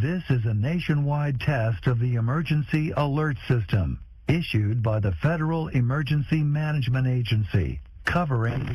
This is a nationwide test of the Emergency Alert System, issued by the Federal Emergency Management Agency, covering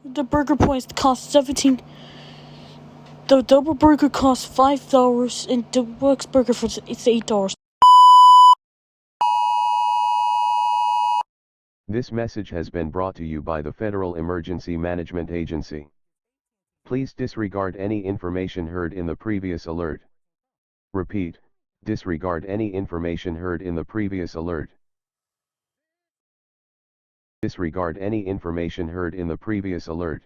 The burger points cost 17. The double burger costs $5, and the deluxe burger it's $8. This message has been brought to you by the Federal Emergency Management Agency. Please disregard any information heard in the previous alert. Repeat, disregard any information heard in the previous alert. Disregard any information heard in the previous alert.